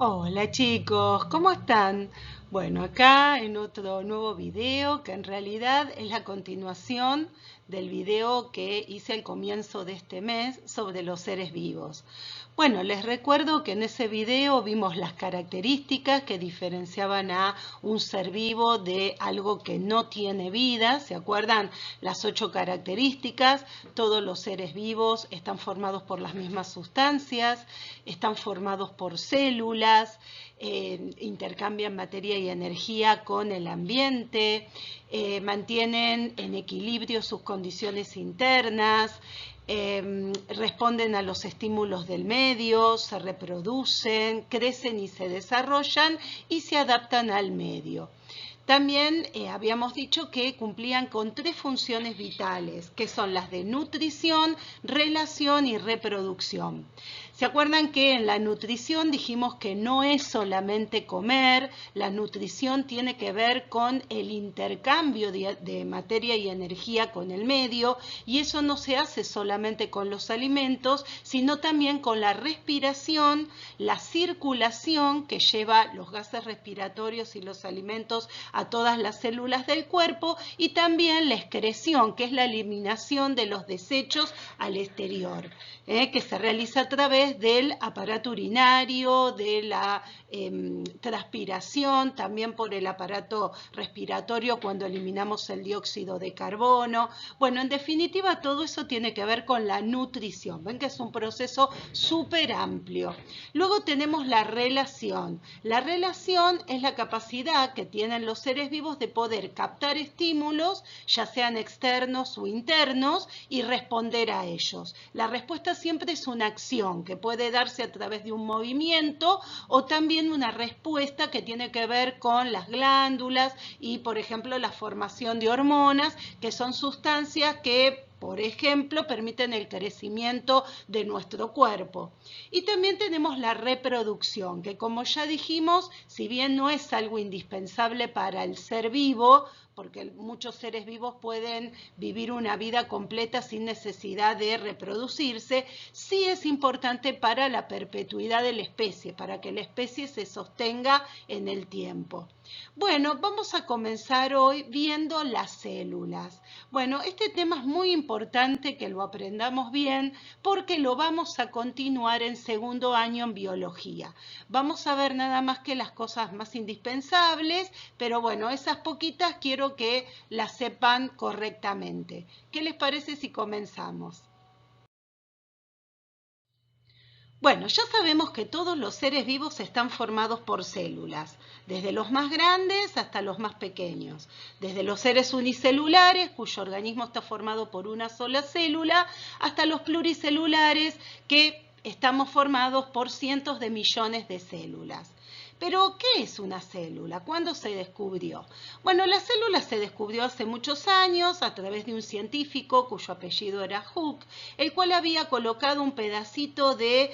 Hola chicos, ¿cómo están? Bueno, acá en otro nuevo video que en realidad es la continuación del video que hice al comienzo de este mes sobre los seres vivos. Bueno, les recuerdo que en ese video vimos las características que diferenciaban a un ser vivo de algo que no tiene vida. ¿Se acuerdan? Las 8 características. Todos los seres vivos están formados por las mismas sustancias, están formados por células, intercambian materia y energía con el ambiente, mantienen en equilibrio sus condiciones internas, responden a los estímulos del medio, se reproducen, crecen y se desarrollan y se adaptan al medio. También habíamos dicho que cumplían con 3 funciones vitales, que son las de nutrición, relación y reproducción. ¿Se acuerdan que en la nutrición dijimos que no es solamente comer? La nutrición tiene que ver con el intercambio de materia y energía con el medio, y eso no se hace solamente con los alimentos, sino también con la respiración, la circulación que lleva los gases respiratorios y los alimentos a todas las células del cuerpo, y también la excreción, que es la eliminación de los desechos al exterior, que se realiza a través del aparato urinario, de la transpiración, también por el aparato respiratorio cuando eliminamos el dióxido de carbono. Bueno, en definitiva, todo eso tiene que ver con la nutrición. Ven que es un proceso súper amplio. Luego tenemos la relación. La relación es la capacidad que tienen los seres vivos de poder captar estímulos, ya sean externos o internos, y responder a ellos. La respuesta siempre es una acción que puede darse a través de un movimiento o también una respuesta que tiene que ver con las glándulas y, por ejemplo, la formación de hormonas, que son sustancias que, por ejemplo, permiten el crecimiento de nuestro cuerpo. Y también tenemos la reproducción, que como ya dijimos, si bien no es algo indispensable para el ser vivo, porque muchos seres vivos pueden vivir una vida completa sin necesidad de reproducirse, sí es importante para la perpetuidad de la especie, para que la especie se sostenga en el tiempo. Bueno, vamos a comenzar hoy viendo las células. Bueno, este tema es muy importante que lo aprendamos bien porque lo vamos a continuar en segundo año en biología. Vamos a ver nada más que las cosas más indispensables, pero bueno, esas poquitas quiero que las sepan correctamente. ¿Qué les parece si comenzamos? Bueno, ya sabemos que todos los seres vivos están formados por células, desde los más grandes hasta los más pequeños, desde los seres unicelulares, cuyo organismo está formado por una sola célula, hasta los pluricelulares, que estamos formados por cientos de millones de células. Pero, ¿qué es una célula? ¿Cuándo se descubrió? Bueno, la célula se descubrió hace muchos años a través de un científico cuyo apellido era Hooke, el cual había colocado un pedacito de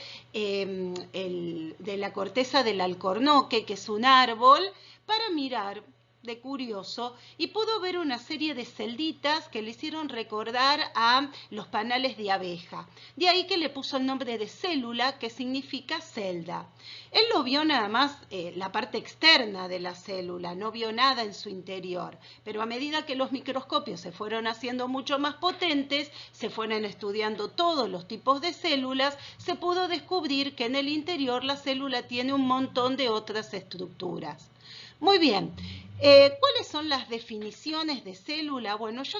la corteza del alcornoque, que es un árbol, para mirar de curioso, y pudo ver una serie de celditas que le hicieron recordar a los panales de abeja. De ahí que le puso el nombre de célula, que significa celda. Él lo vio nada más la parte externa de la célula, no vio nada en su interior, pero a medida que los microscopios se fueron haciendo mucho más potentes, se fueron estudiando todos los tipos de células, se pudo descubrir que en el interior la célula tiene un montón de otras estructuras. Muy bien, ¿cuáles son las definiciones de célula? Bueno, yo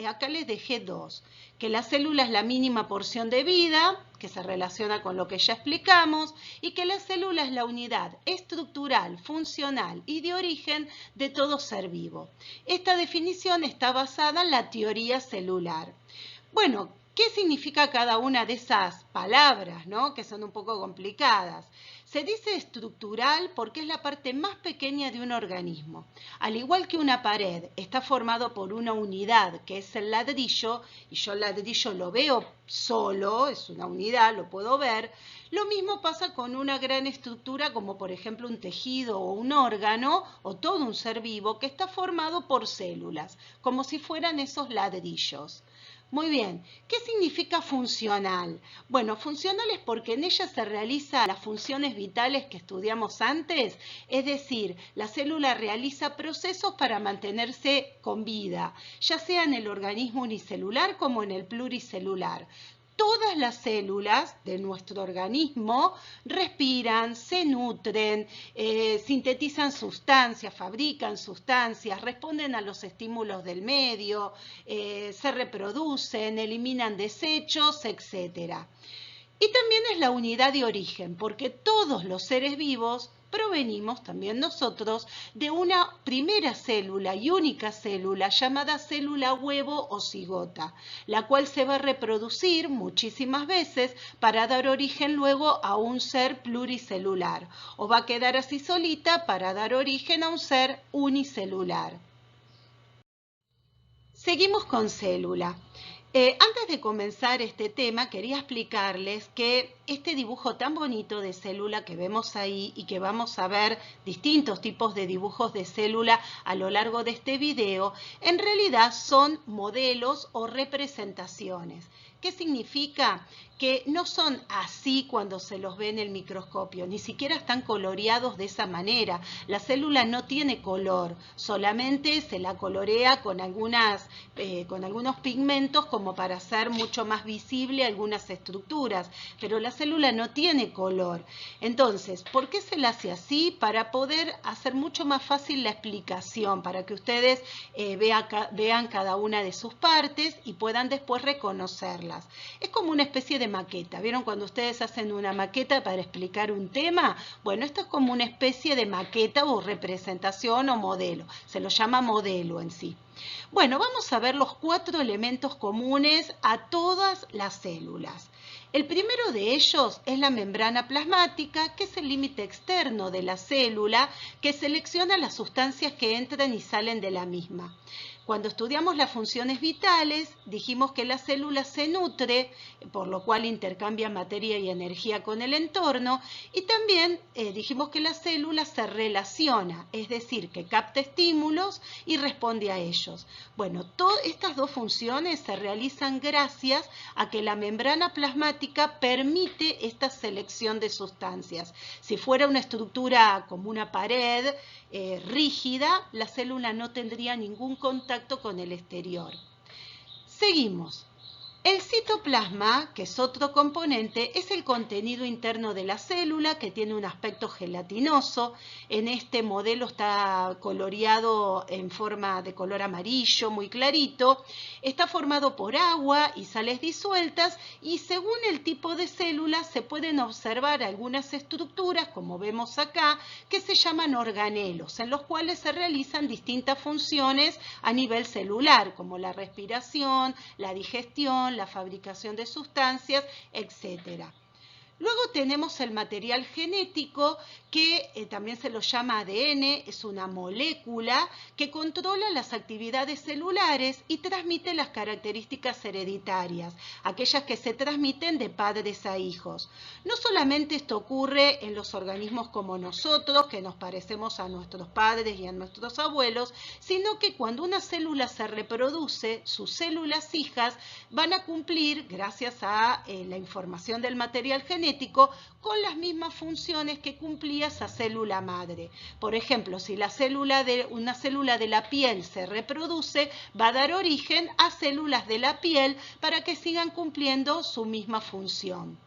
acá les dejé dos, que la célula es la mínima porción de vida, que se relaciona con lo que ya explicamos, y que la célula es la unidad estructural, funcional y de origen de todo ser vivo. Esta definición está basada en la teoría celular. Bueno, ¿qué significa cada una de esas palabras, ¿no? Que son un poco complicadas? Se dice estructural porque es la parte más pequeña de un organismo. Al igual que una pared está formado por una unidad que es el ladrillo, y yo el ladrillo lo veo solo, es una unidad, lo puedo ver. Lo mismo pasa con una gran estructura como por ejemplo un tejido o un órgano o todo un ser vivo que está formado por células, como si fueran esos ladrillos. Muy bien, ¿qué significa funcional? Bueno, funcional es porque en ella se realizan las funciones vitales que estudiamos antes, es decir, la célula realiza procesos para mantenerse con vida, ya sea en el organismo unicelular como en el pluricelular. Todas las células de nuestro organismo respiran, se nutren, sintetizan sustancias, fabrican sustancias, responden a los estímulos del medio, se reproducen, eliminan desechos, etc. Y también es la unidad de origen, porque todos los seres vivos provenimos, también nosotros, de una primera célula y única célula llamada célula huevo o cigota, la cual se va a reproducir muchísimas veces para dar origen luego a un ser pluricelular, o va a quedar así solita para dar origen a un ser unicelular. Seguimos con célula. Antes de comenzar este tema, quería explicarles que este dibujo tan bonito de célula que vemos ahí y que vamos a ver distintos tipos de dibujos de célula a lo largo de este video, en realidad son modelos o representaciones. ¿Qué significa? Que no son así cuando se los ve en el microscopio, ni siquiera están coloreados de esa manera. La célula no tiene color, solamente se la colorea con algunos pigmentos como para hacer mucho más visible algunas estructuras, pero la célula no tiene color. Entonces, ¿por qué se la hace así? Para poder hacer mucho más fácil la explicación, para que ustedes vean cada una de sus partes y puedan después reconocerlas. Es como una especie de maqueta. ¿Vieron cuando ustedes hacen una maqueta para explicar un tema? Bueno, esto es como una especie de maqueta o representación o modelo. Se lo llama modelo en sí. Bueno, vamos a ver los 4 elementos comunes a todas las células. El primero de ellos es la membrana plasmática, que es el límite externo de la célula que selecciona las sustancias que entran y salen de la misma. Cuando estudiamos las funciones vitales, dijimos que la célula se nutre, por lo cual intercambia materia y energía con el entorno, y también dijimos que la célula se relaciona, es decir, que capta estímulos y responde a ellos. Bueno, todas estas 2 funciones se realizan gracias a que la membrana plasmática permite esta selección de sustancias. Si fuera una estructura como una pared rígida, la célula no tendría ningún contacto con el exterior. Seguimos. El citoplasma, que es otro componente, es el contenido interno de la célula que tiene un aspecto gelatinoso. En este modelo está coloreado en forma de color amarillo, muy clarito. Está formado por agua y sales disueltas y según el tipo de célula se pueden observar algunas estructuras, como vemos acá, que se llaman organelos, en los cuales se realizan distintas funciones a nivel celular, como la respiración, la digestión, la fabricación de sustancias, etc. Luego tenemos el material genético, que también se lo llama ADN, es una molécula que controla las actividades celulares y transmite las características hereditarias, aquellas que se transmiten de padres a hijos. No solamente esto ocurre en los organismos como nosotros, que nos parecemos a nuestros padres y a nuestros abuelos, sino que cuando una célula se reproduce, sus células hijas van a cumplir, gracias a la información del material genético, con las mismas funciones que cumplía esa célula madre. Por ejemplo, si una célula de la piel se reproduce, va a dar origen a células de la piel para que sigan cumpliendo su misma función.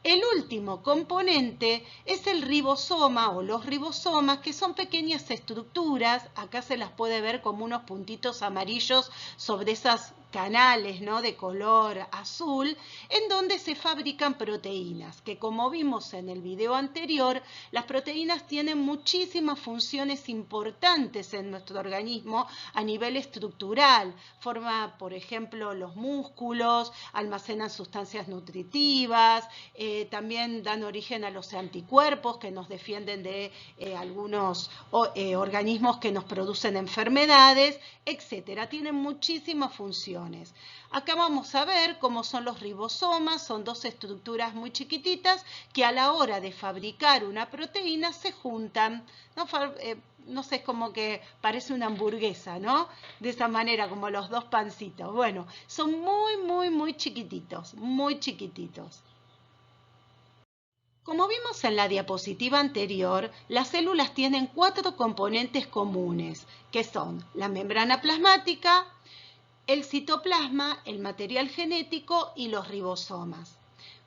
El último componente es el ribosoma o los ribosomas, que son pequeñas estructuras, acá se las puede ver como unos puntitos amarillos sobre esas canales, ¿no?, de color azul, en donde se fabrican proteínas, que como vimos en el video anterior, las proteínas tienen muchísimas funciones importantes en nuestro organismo a nivel estructural. Forman, por ejemplo, los músculos, almacenan sustancias nutritivas, también dan origen a los anticuerpos que nos defienden de algunos organismos que nos producen enfermedades, etc. Tienen muchísimas funciones. Acá vamos a ver cómo son los ribosomas. Son 2 estructuras muy chiquititas que a la hora de fabricar una proteína se juntan, ¿no? no sé, es como que parece una hamburguesa, ¿no? De esa manera, como los dos pancitos. Bueno, son muy chiquititos, muy chiquititos. Como vimos en la diapositiva anterior, las células tienen 4 componentes comunes, que son la membrana plasmática, el citoplasma, el material genético y los ribosomas.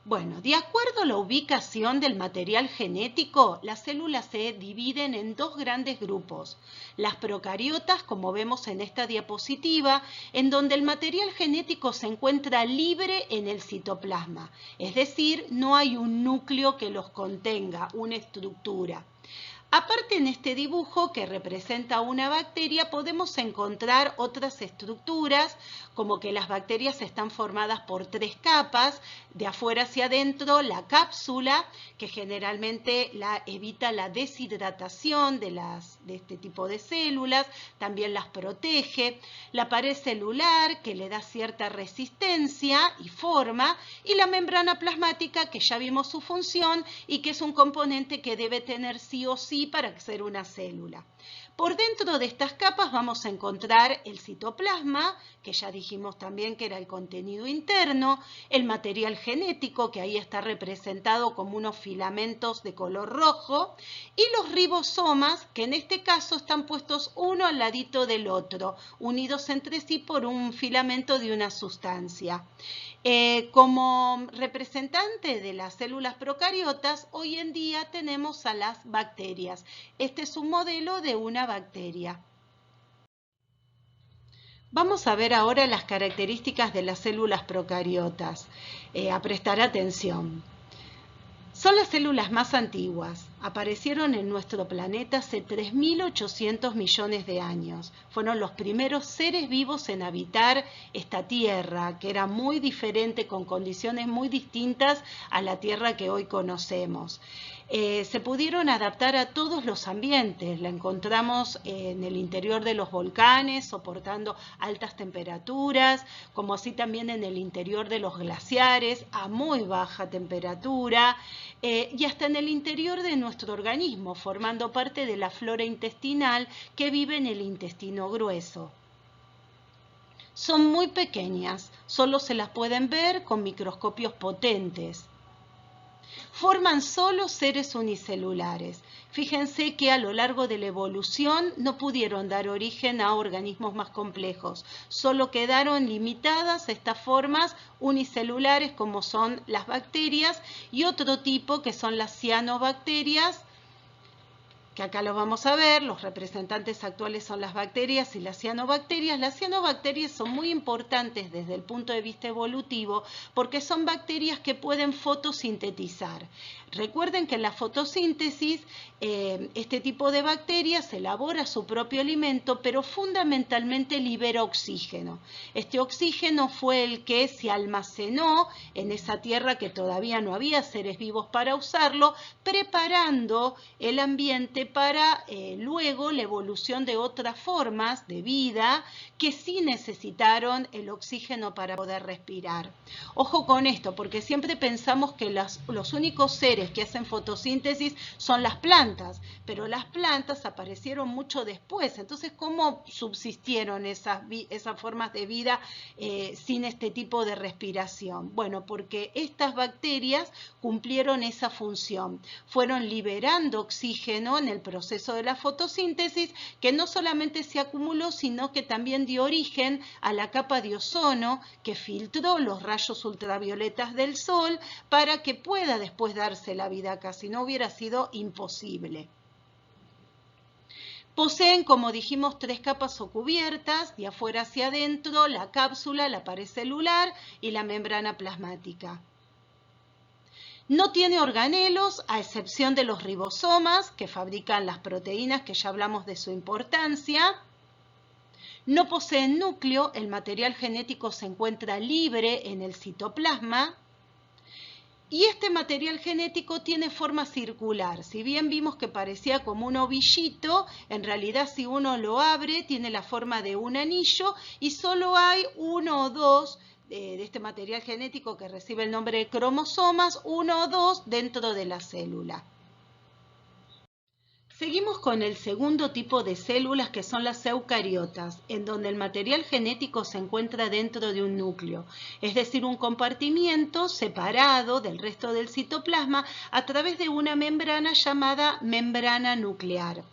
Bueno, de acuerdo a la ubicación del material genético, las células se dividen en 2 grandes grupos. Las procariotas, como vemos en esta diapositiva, en donde el material genético se encuentra libre en el citoplasma, es decir, no hay un núcleo que los contenga, una estructura. Aparte, en este dibujo que representa una bacteria podemos encontrar otras estructuras, como que las bacterias están formadas por 3 capas, de afuera hacia adentro la cápsula, que generalmente evita la deshidratación de este tipo de células, también las protege, la pared celular, que le da cierta resistencia y forma, y la membrana plasmática, que ya vimos su función y que es un componente que debe tener sí o sí para ser una célula. Por dentro de estas capas vamos a encontrar el citoplasma, que ya dijimos también que era el contenido interno, el material genético, que ahí está representado como unos filamentos de color rojo, y los ribosomas, que en este caso están puestos uno al ladito del otro, unidos entre sí por un filamento de una sustancia. Como representante de las células procariotas, hoy en día tenemos a las bacterias. Este es un modelo de una bacteria. Vamos a ver ahora las características de las células procariotas. A prestar atención. Son las células más antiguas. Aparecieron en nuestro planeta hace 3.800 millones de años. Fueron los primeros seres vivos en habitar esta Tierra, que era muy diferente, con condiciones muy distintas a la Tierra que hoy conocemos. Se pudieron adaptar a todos los ambientes. La encontramos en el interior de los volcanes, soportando altas temperaturas, como así también en el interior de los glaciares, a muy baja temperatura, y hasta en el interior de nuestro organismo, formando parte de la flora intestinal que vive en el intestino grueso. Son muy pequeñas, solo se las pueden ver con microscopios potentes. Forman solo seres unicelulares. Fíjense que a lo largo de la evolución no pudieron dar origen a organismos más complejos, solo quedaron limitadas estas formas unicelulares como son las bacterias y otro tipo que son las cianobacterias, que acá los vamos a ver. Los representantes actuales son las bacterias y las cianobacterias. Las cianobacterias son muy importantes desde el punto de vista evolutivo porque son bacterias que pueden fotosintetizar. Recuerden que en la fotosíntesis este tipo de bacterias elabora su propio alimento, pero fundamentalmente libera oxígeno. Este oxígeno fue el que se almacenó en esa tierra que todavía no había seres vivos para usarlo, preparando el ambiente para luego la evolución de otras formas de vida que sí necesitaron el oxígeno para poder respirar. Ojo con esto, porque siempre pensamos que los únicos seres que hacen fotosíntesis son las plantas, pero las plantas aparecieron mucho después. Entonces, ¿cómo subsistieron esas formas de vida sin este tipo de respiración? Bueno, porque estas bacterias cumplieron esa función. Fueron liberando oxígeno en el proceso de la fotosíntesis, que no solamente se acumuló, sino que también dio origen a la capa de ozono que filtró los rayos ultravioletas del sol para que pueda después darse la vida acá, si no hubiera sido imposible. Poseen, como dijimos, 3 capas o cubiertas, de afuera hacia adentro, la cápsula, la pared celular y la membrana plasmática. No tiene organelos, a excepción de los ribosomas, que fabrican las proteínas, que ya hablamos de su importancia. No poseen núcleo, el material genético se encuentra libre en el citoplasma. Y este material genético tiene forma circular. Si bien vimos que parecía como un ovillito, en realidad si uno lo abre tiene la forma de un anillo y solo hay 1 o 2 de este material genético que recibe el nombre de cromosomas, 1 o 2 dentro de la célula. Seguimos con el segundo tipo de células, que son las eucariotas, en donde el material genético se encuentra dentro de un núcleo, es decir, un compartimiento separado del resto del citoplasma a través de una membrana llamada membrana nuclear.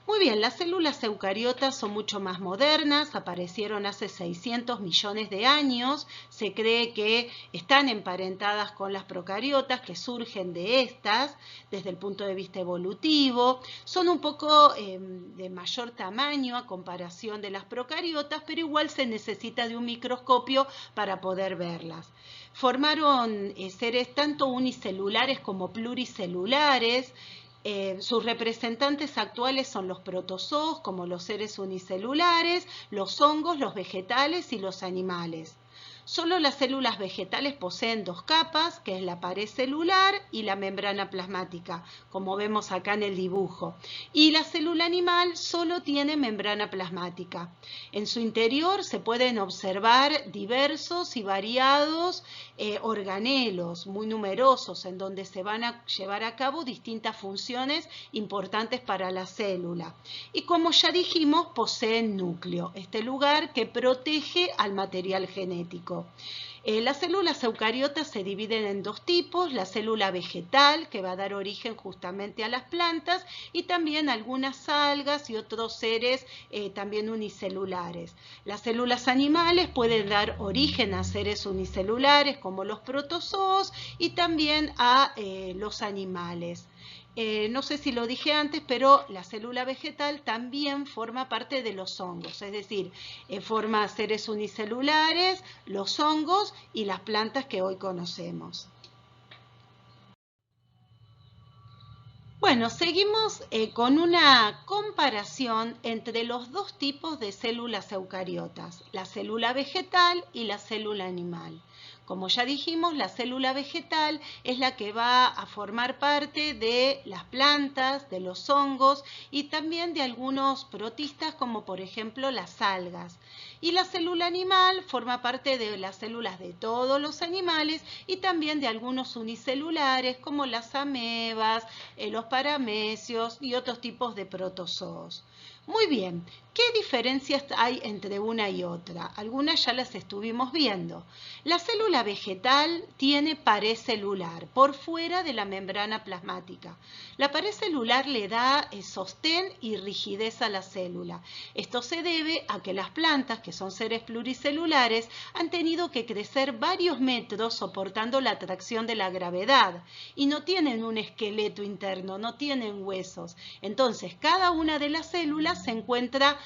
Muy bien, las células eucariotas son mucho más modernas, aparecieron hace 600 millones de años, se cree que están emparentadas con las procariotas que surgen de estas desde el punto de vista evolutivo, son un poco de mayor tamaño a comparación de las procariotas, pero igual se necesita de un microscopio para poder verlas. Formaron seres tanto unicelulares como pluricelulares. Sus representantes actuales son los protozoos, como los seres unicelulares, los hongos, los vegetales y los animales. Solo las células vegetales poseen dos capas, que es la pared celular y la membrana plasmática, como vemos acá en el dibujo. Y la célula animal solo tiene membrana plasmática. En su interior se pueden observar diversos y variados organelos muy numerosos, en donde se van a llevar a cabo distintas funciones importantes para la célula. Y como ya dijimos, poseen núcleo, este lugar que protege al material genético. Las células eucariotas se dividen en dos tipos, la célula vegetal, que va a dar origen justamente a las plantas, y también algunas algas y otros seres también unicelulares. Las células animales pueden dar origen a seres unicelulares como los protozoos y también a los animales. No sé si lo dije antes, pero la célula vegetal también forma parte de los hongos, es decir, forma seres unicelulares, los hongos y las plantas que hoy conocemos. Bueno, seguimos con una comparación entre los dos tipos de células eucariotas, la célula vegetal y la célula animal. Como ya dijimos, la célula vegetal es la que va a formar parte de las plantas, de los hongos y también de algunos protistas como por ejemplo las algas. Y la célula animal forma parte de las células de todos los animales y también de algunos unicelulares como las amebas, los paramecios y otros tipos de protozoos. Muy bien, ¿qué diferencias hay entre una y otra? Algunas ya las estuvimos viendo. La célula vegetal tiene pared celular por fuera de la membrana plasmática. La pared celular le da sostén y rigidez a la célula. Esto se debe a que las plantas, que son seres pluricelulares, han tenido que crecer varios metros soportando la atracción de la gravedad y no tienen un esqueleto interno, no tienen huesos. Entonces, cada una de las células se encuentra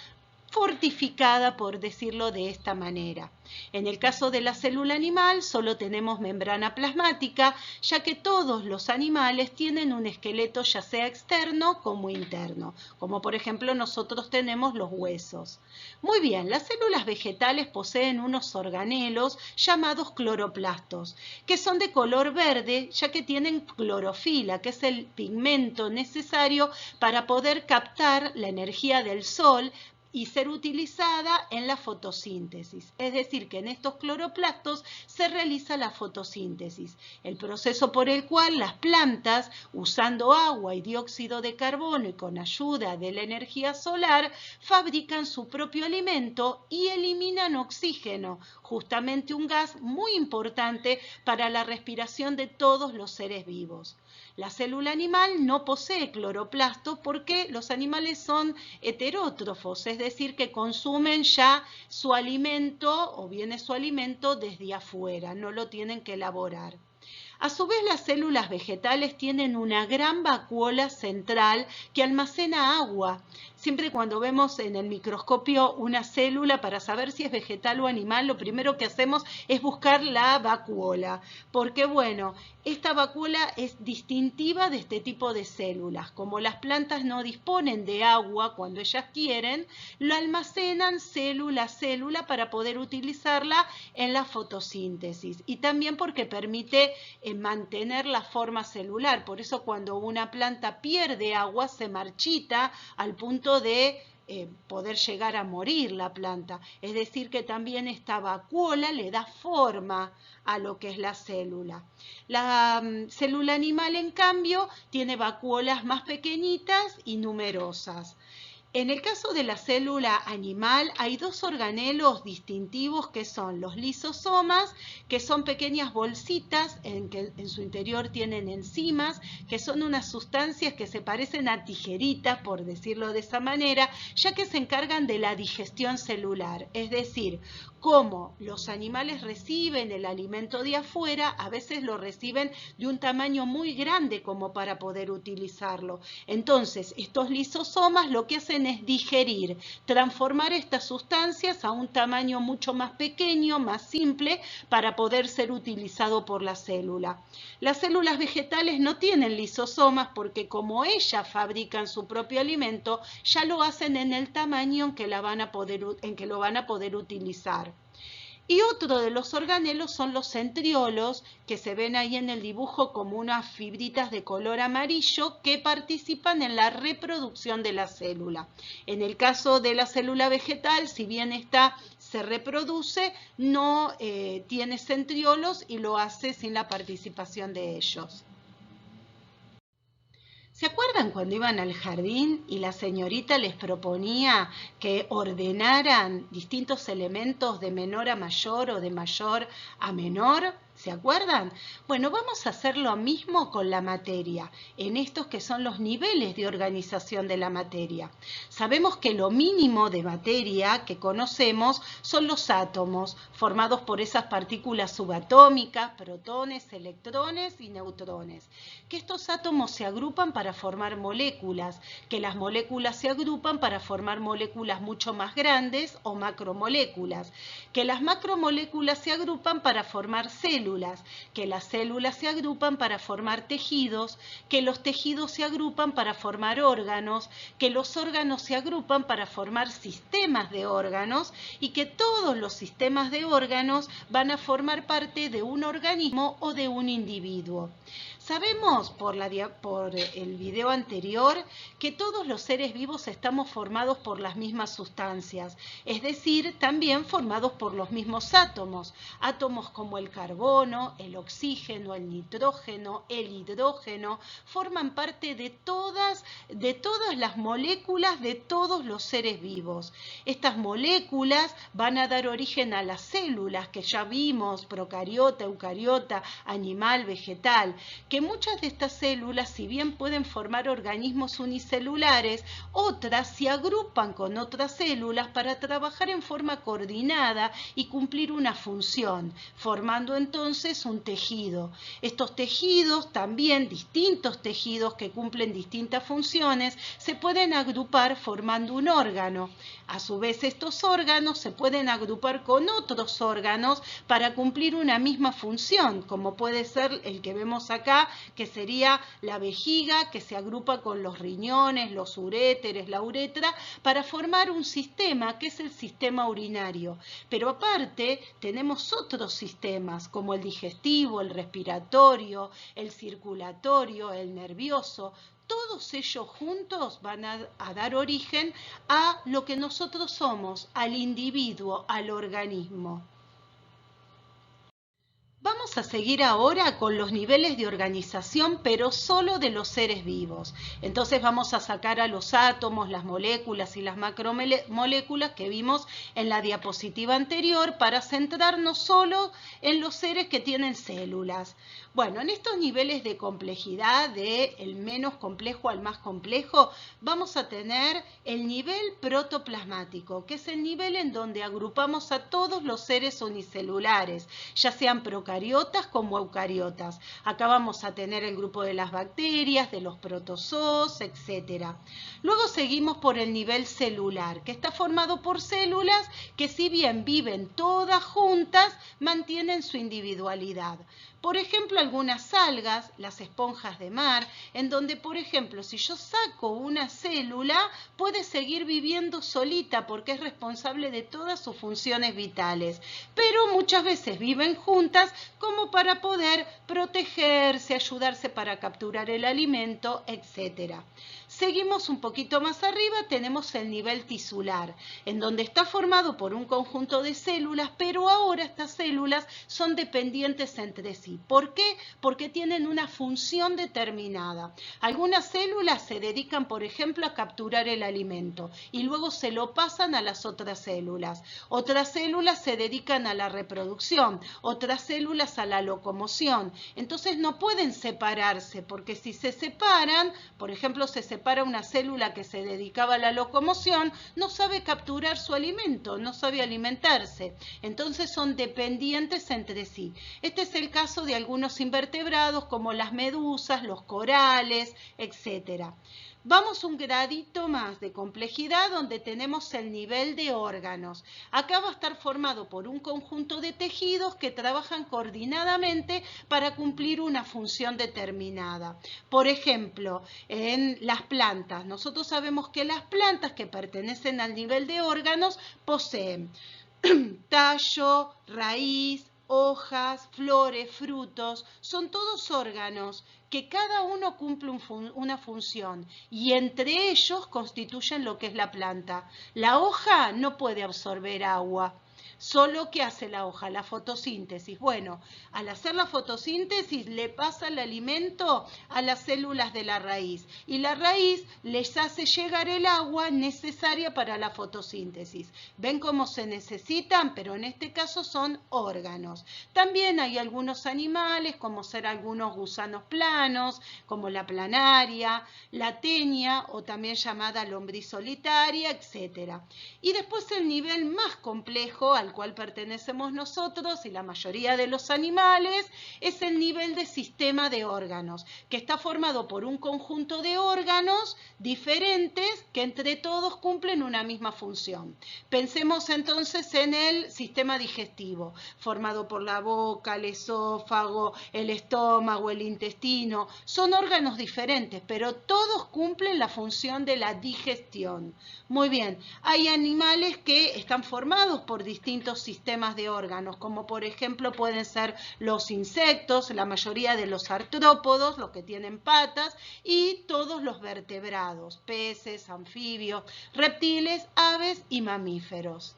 fortificada, por decirlo de esta manera. En el caso de la célula animal solo tenemos membrana plasmática, ya que todos los animales tienen un esqueleto ya sea externo como interno, como por ejemplo nosotros tenemos los huesos. Muy bien, las células vegetales poseen unos organelos llamados cloroplastos, que son de color verde, ya que tienen clorofila, que es el pigmento necesario para poder captar la energía del sol y ser utilizada en la fotosíntesis. Es decir, que en estos cloroplastos se realiza la fotosíntesis, el proceso por el cual las plantas, usando agua y dióxido de carbono y con ayuda de la energía solar, fabrican su propio alimento y eliminan oxígeno, justamente un gas muy importante para la respiración de todos los seres vivos. La célula animal no posee cloroplastos porque los animales son heterótrofos, es decir, que consumen ya su alimento o viene su alimento desde afuera, no lo tienen que elaborar. A su vez, las células vegetales tienen una gran vacuola central que almacena agua. Siempre cuando vemos en el microscopio una célula para saber si es vegetal o animal, lo primero que hacemos es buscar la vacuola, porque bueno, esta vacuola es distintiva de este tipo de células. Como las plantas no disponen de agua cuando ellas quieren, lo almacenan célula a célula para poder utilizarla en la fotosíntesis y también porque permite mantener la forma celular. Por eso cuando una planta pierde agua se marchita al punto de poder llegar a morir la planta. Es decir, que también esta vacuola le da forma a lo que es la célula. La célula animal, en cambio, tiene vacuolas más pequeñitas y numerosas. En el caso de la célula animal hay dos organelos distintivos que son los lisosomas, que son pequeñas bolsitas que en su interior tienen enzimas, que son unas sustancias que se parecen a tijeritas, por decirlo de esa manera, ya que se encargan de la digestión celular, es decir, como los animales reciben el alimento de afuera, a veces lo reciben de un tamaño muy grande como para poder utilizarlo. Entonces, estos lisosomas lo que hacen es digerir, transformar estas sustancias a un tamaño mucho más pequeño, más simple, para poder ser utilizado por la célula. Las células vegetales no tienen lisosomas porque como ellas fabrican su propio alimento, ya lo hacen en el tamaño en que lo van a poder utilizar. Y otro de los organelos son los centriolos, que se ven ahí en el dibujo como unas fibritas de color amarillo que participan en la reproducción de la célula. En el caso de la célula vegetal, si bien esta se reproduce, no tiene centriolos y lo hace sin la participación de ellos. ¿Se acuerdan cuando iban al jardín y la señorita les proponía que ordenaran distintos elementos de menor a mayor o de mayor a menor? ¿Se acuerdan? Bueno, vamos a hacer lo mismo con la materia, en estos que son los niveles de organización de la materia. Sabemos que lo mínimo de materia que conocemos son los átomos, formados por esas partículas subatómicas, protones, electrones y neutrones. Que estos átomos se agrupan para formar moléculas, que las moléculas se agrupan para formar moléculas mucho más grandes o macromoléculas, que las macromoléculas se agrupan para formar células, que las células se agrupan para formar tejidos, que los tejidos se agrupan para formar órganos, que los órganos se agrupan para formar sistemas de órganos y que todos los sistemas de órganos van a formar parte de un organismo o de un individuo. Sabemos por el video anterior que todos los seres vivos estamos formados por las mismas sustancias, es decir, también formados por los mismos átomos. Átomos como el carbono, el oxígeno, el nitrógeno, el hidrógeno, forman parte de todas las moléculas de todos los seres vivos. Estas moléculas van a dar origen a las células que ya vimos, procariota, eucariota, animal, vegetal, que muchas de estas células, si bien pueden formar organismos unicelulares, otras se agrupan con otras células para trabajar en forma coordinada y cumplir una función, formando entonces un tejido. Estos tejidos, también distintos tejidos que cumplen distintas funciones, se pueden agrupar formando un órgano. A su vez, estos órganos se pueden agrupar con otros órganos para cumplir una misma función, como puede ser el que vemos acá, que sería la vejiga, que se agrupa con los riñones, los uréteres, la uretra, para formar un sistema, que es el sistema urinario. Pero aparte, tenemos otros sistemas, como el digestivo, el respiratorio, el circulatorio, el nervioso. Todos ellos juntos van a dar origen a lo que nosotros somos, al individuo, al organismo. Vamos a seguir ahora con los niveles de organización, pero solo de los seres vivos. Entonces vamos a sacar a los átomos, las moléculas y las macromoléculas que vimos en la diapositiva anterior para centrarnos solo en los seres que tienen células. Bueno, en estos niveles de complejidad, del menos complejo al más complejo, vamos a tener el nivel protoplasmático, que es el nivel en donde agrupamos a todos los seres unicelulares, ya sean procariotas como eucariotas. Acá vamos a tener el grupo de las bacterias, de los protozoos, etc. Luego seguimos por el nivel celular, que está formado por células que, si bien viven todas juntas, mantienen su individualidad. Por ejemplo, algunas algas, las esponjas de mar, en donde, por ejemplo, si yo saco una célula, puede seguir viviendo solita porque es responsable de todas sus funciones vitales. Pero muchas veces viven juntas como para poder protegerse, ayudarse para capturar el alimento, etc. Seguimos un poquito más arriba, tenemos el nivel tisular, en donde está formado por un conjunto de células, pero ahora estas células son dependientes entre sí. ¿Por qué? Porque tienen una función determinada. Algunas células se dedican, por ejemplo, a capturar el alimento y luego se lo pasan a las otras células. Otras células se dedican a la reproducción, otras células a la locomoción. Entonces no pueden separarse, porque si se separan, por ejemplo, se separa una célula que se dedicaba a la locomoción, no sabe capturar su alimento, no sabe alimentarse. Entonces son dependientes entre sí. Este es el caso de algunos invertebrados como las medusas, los corales, etc. Vamos un gradito más de complejidad donde tenemos el nivel de órganos. Acá va a estar formado por un conjunto de tejidos que trabajan coordinadamente para cumplir una función determinada. Por ejemplo, en las plantas, nosotros sabemos que las plantas que pertenecen al nivel de órganos poseen tallo, raíz, hojas, flores, frutos, son todos órganos que cada uno cumple una función y entre ellos constituyen lo que es la planta. La hoja no puede absorber agua. Solo que hace la hoja, la fotosíntesis. Bueno, al hacer la fotosíntesis le pasa el alimento a las células de la raíz y la raíz les hace llegar el agua necesaria para la fotosíntesis. ¿Ven cómo se necesitan? Pero en este caso son órganos. También hay algunos animales, como ser algunos gusanos planos, como la planaria, la tenia o también llamada lombriz solitaria, etc. Y después el nivel más complejo al cual pertenecemos nosotros y la mayoría de los animales es el nivel de sistema de órganos, que está formado por un conjunto de órganos diferentes que entre todos cumplen una misma función. Pensemos entonces en el sistema digestivo, formado por la boca, el esófago, el estómago, el intestino. Son órganos diferentes, pero todos cumplen la función de la digestión. Muy bien, hay animales que están formados por distintos sistemas de órganos, como por ejemplo pueden ser los insectos, la mayoría de los artrópodos, los que tienen patas, y todos los vertebrados, peces, anfibios, reptiles, aves y mamíferos.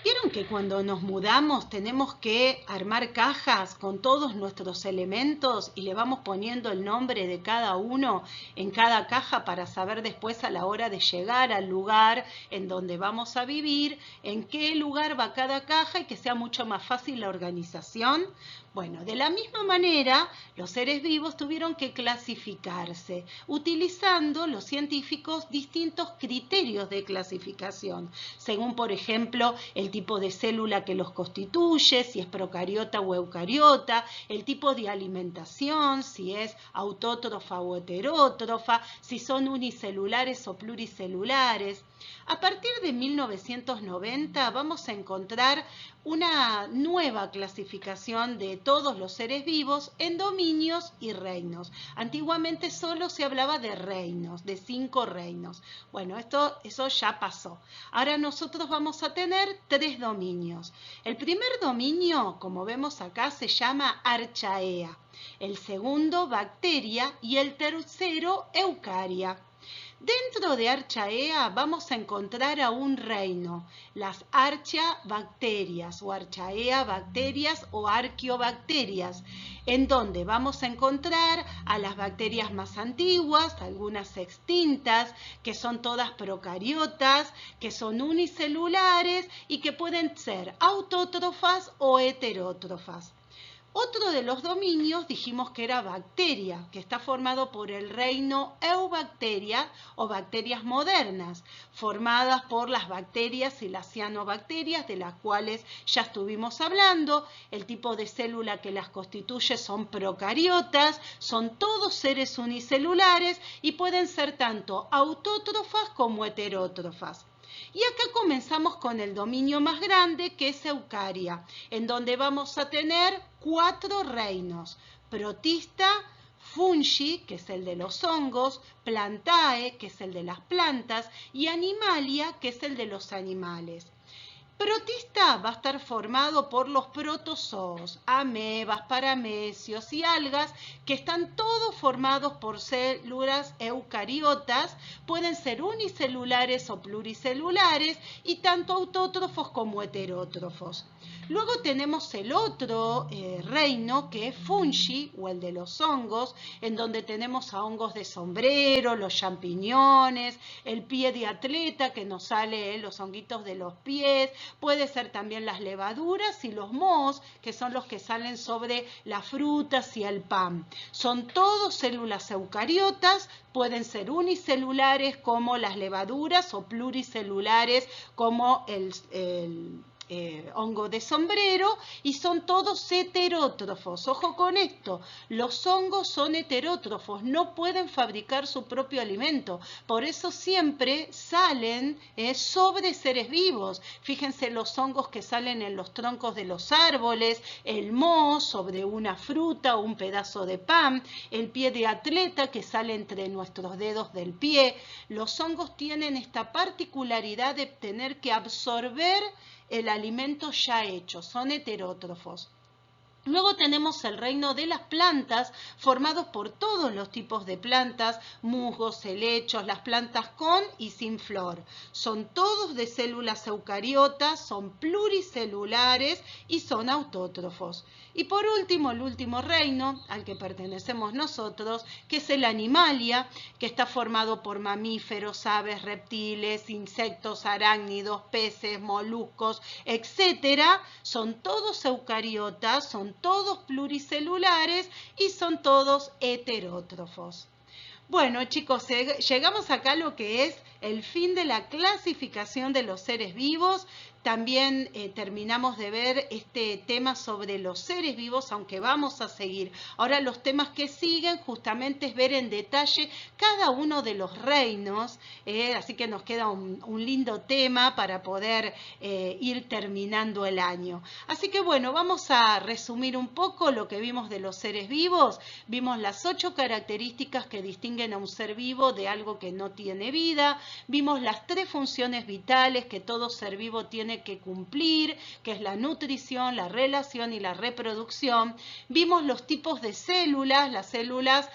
¿Vieron que cuando nos mudamos tenemos que armar cajas con todos nuestros elementos y le vamos poniendo el nombre de cada uno en cada caja para saber después a la hora de llegar al lugar en donde vamos a vivir, en qué lugar va cada caja y que sea mucho más fácil la organización? Bueno, de la misma manera, los seres vivos tuvieron que clasificarse, utilizando los científicos distintos criterios de clasificación, según, por ejemplo, el tipo de célula que los constituye, si es procariota o eucariota, el tipo de alimentación, si es autótrofa o heterótrofa, si son unicelulares o pluricelulares. A partir de 1990 vamos a encontrar una nueva clasificación de todos los seres vivos en dominios y reinos. Antiguamente solo se hablaba de reinos, de 5 reinos. Bueno, eso ya pasó. Ahora nosotros vamos a tener 3 dominios. El primer dominio, como vemos acá, se llama Archaea. El segundo, Bacteria, y el tercero, Eucaria. Dentro de Archaea vamos a encontrar a un reino, las archabacterias o Archaea bacterias o arqueobacterias, en donde vamos a encontrar a las bacterias más antiguas, algunas extintas, que son todas procariotas, que son unicelulares y que pueden ser autótrofas o heterótrofas. Otro de los dominios dijimos que era bacteria, que está formado por el reino Eubacteria o bacterias modernas, formadas por las bacterias y las cianobacterias, de las cuales ya estuvimos hablando. El tipo de célula que las constituye son procariotas, son todos seres unicelulares y pueden ser tanto autótrofas como heterótrofas. Y acá comenzamos con el dominio más grande, que es Eucaria, en donde vamos a tener 4 reinos: Protista, Fungi, que es el de los hongos, Plantae, que es el de las plantas, y Animalia, que es el de los animales. Protista va a estar formado por los protozoos, amebas, paramecios y algas, que están todos formados por células eucariotas, pueden ser unicelulares o pluricelulares y tanto autótrofos como heterótrofos. Luego tenemos el otro reino, que es fungi, o el de los hongos, en donde tenemos a hongos de sombrero, los champiñones, el pie de atleta, que nos sale los honguitos de los pies, puede ser también las levaduras y los mohos, que son los que salen sobre las frutas y el pan. Son todos células eucariotas, pueden ser unicelulares como las levaduras o pluricelulares como el hongo de sombrero, y son todos heterótrofos. Ojo con esto, los hongos son heterótrofos, no pueden fabricar su propio alimento, por eso siempre salen sobre seres vivos. Fíjense los hongos que salen en los troncos de los árboles, el moho sobre una fruta o un pedazo de pan, el pie de atleta que sale entre nuestros dedos del pie. Los hongos tienen esta particularidad de tener que absorber el alimento ya hecho, son heterótrofos. Luego tenemos el reino de las plantas, formados por todos los tipos de plantas, musgos, helechos, las plantas con y sin flor. Son todos de células eucariotas, son pluricelulares y son autótrofos. Y por último, el último reino al que pertenecemos nosotros, que es el Animalia, que está formado por mamíferos, aves, reptiles, insectos, arácnidos, peces, moluscos, etc. Son todos eucariotas, son todos pluricelulares y son todos heterótrofos. Bueno, chicos, llegamos acá a lo que es el fin de la clasificación de los seres vivos. También terminamos de ver este tema sobre los seres vivos, aunque vamos a seguir. Ahora los temas que siguen justamente es ver en detalle cada uno de los reinos, así que nos queda un lindo tema para poder ir terminando el año. Así que bueno, vamos a resumir un poco lo que vimos de los seres vivos. Vimos las 8 características que distinguen a un ser vivo de algo que no tiene vida. Vimos las 3 funciones vitales que todo ser vivo tiene que cumplir, que es la nutrición, la relación y la reproducción. Vimos los tipos de células, las células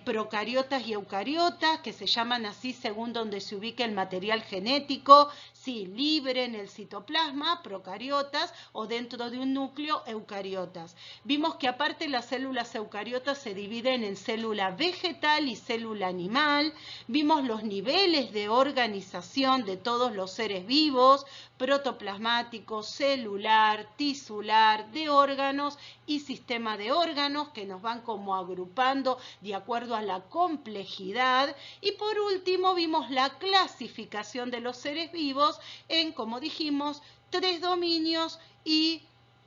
procariotas y eucariotas, que se llaman así según donde se ubique el material genético, sí, libre en el citoplasma, procariotas, o dentro de un núcleo, eucariotas. Vimos que aparte las células eucariotas se dividen en célula vegetal y célula animal. Vimos los niveles de organización de todos los seres vivos, protoplasmático, celular, tisular, de órganos y sistema de órganos, que nos van como agrupando de acuerdo a la complejidad. Y por último vimos la clasificación de los seres vivos en, como dijimos, 3 dominios y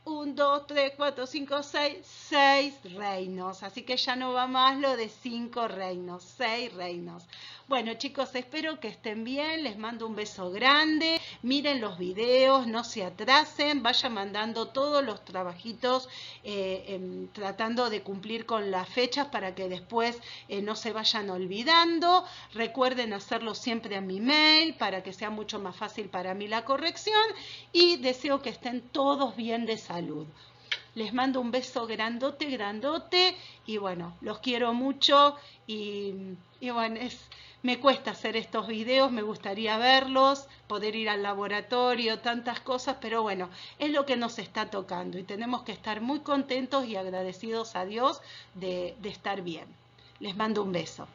1, 2, 3, 4, 5, 6 reinos. Así que ya no va más lo de 5 reinos, 6 reinos. Bueno, chicos, espero que estén bien. Les mando un beso grande. Miren los videos, no se atrasen. Vayan mandando todos los trabajitos tratando de cumplir con las fechas para que después no se vayan olvidando. Recuerden hacerlo siempre a mi mail para que sea mucho más fácil para mí la corrección. Y deseo que estén todos bien de salud. Les mando un beso grandote, grandote, y bueno, los quiero mucho y bueno, me cuesta hacer estos videos, me gustaría verlos, poder ir al laboratorio, tantas cosas, pero bueno, es lo que nos está tocando y tenemos que estar muy contentos y agradecidos a Dios de estar bien. Les mando un beso.